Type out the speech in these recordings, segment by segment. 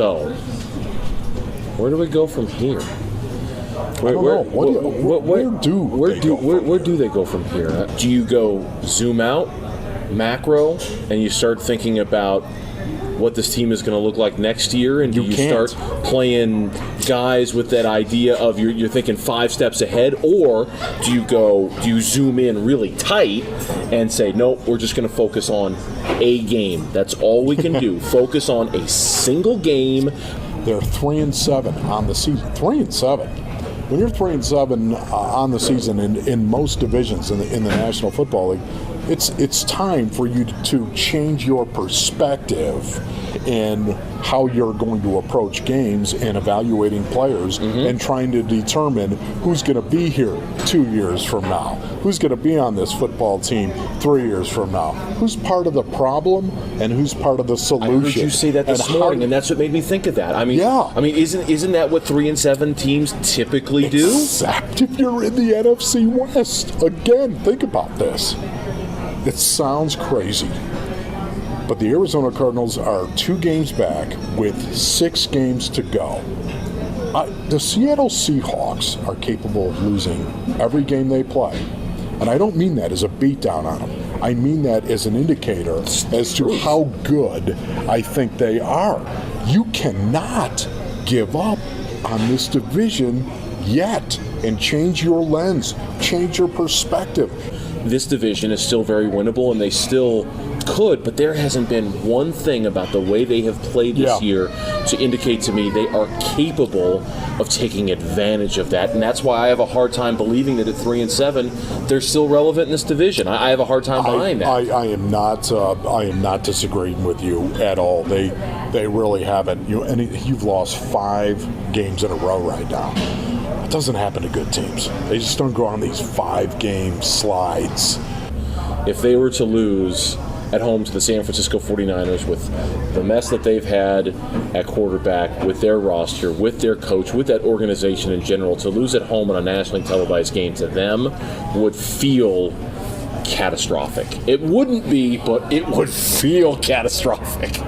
So, where do we go from here? Where do they go from here? Do you go zoom out, macro, and you start thinking about what this team is going to look like next year, and do you start playing guys with that idea of you're thinking 5 steps ahead, or do you zoom in really tight and say, nope, we're just going to focus on a game. That's all we can do. Focus on a single game. They're 3-7 on the season. 3-7. When you're 3-7 on the season in most divisions in the National Football League, it's time for you to change your perspective in how you're going to approach games and evaluating players and trying to determine who's going to be here 2 years from now, who's going to be on this football team 3 years from now, who's part of the problem and who's part of the solution. I heard you say that this morning, and that's what made me think of that. I mean, isn't that what 3-7 teams typically do? Except if you're in the NFC West. Again, think about this. It sounds crazy, but the Arizona Cardinals are 2 games back with 6 games to go. The Seattle Seahawks are capable of losing every game they play, and I don't mean that as a beatdown on them. I mean that as an indicator as to how good I think they are. You cannot give up on this division yet and change your lens, change your perspective. This division is still very winnable, and they still could, but there hasn't been one thing about the way they have played this year to indicate to me they are capable of taking advantage of that, and that's why I have a hard time believing that at 3-7 they're still relevant in this division. I have a hard time buying that. I am not disagreeing with you at all. They really haven't. You've lost 5 games in a row right now. It doesn't happen to good teams. They just don't go on these 5-game slides. If they were to lose at home to the San Francisco 49ers with the mess that they've had at quarterback, with their roster, with their coach, with that organization in general, to lose at home in a nationally televised game to them would feel catastrophic. It wouldn't be, but it would feel catastrophic.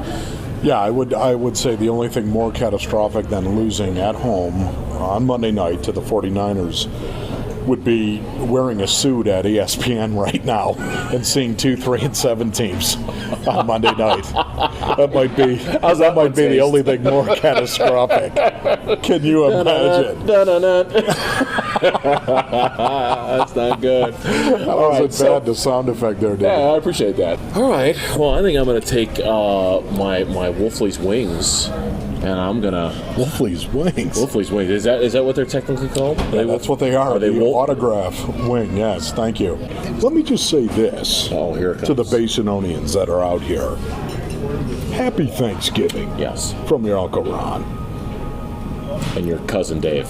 Yeah, I would say the only thing more catastrophic than losing at home on Monday night to the 49ers would be wearing a suit at ESPN right now and seeing 2 3-7 teams on Monday night. That might be the only thing more catastrophic. Can you imagine? That's not good. That wasn't bad, the sound effect there, Dave. Yeah, I appreciate that. All right. Well, I think I'm going to take my Wolfley's wings. And I'm gonna Wolfley's wings. Wolfley's wings. Is that what they're technically called? Yeah, that's what they are. The autograph wing. Yes, thank you. Let me just say this. Oh, here it comes. To the Basinonians that are out here. Happy Thanksgiving. Yes. From your Uncle Ron. And your cousin Dave.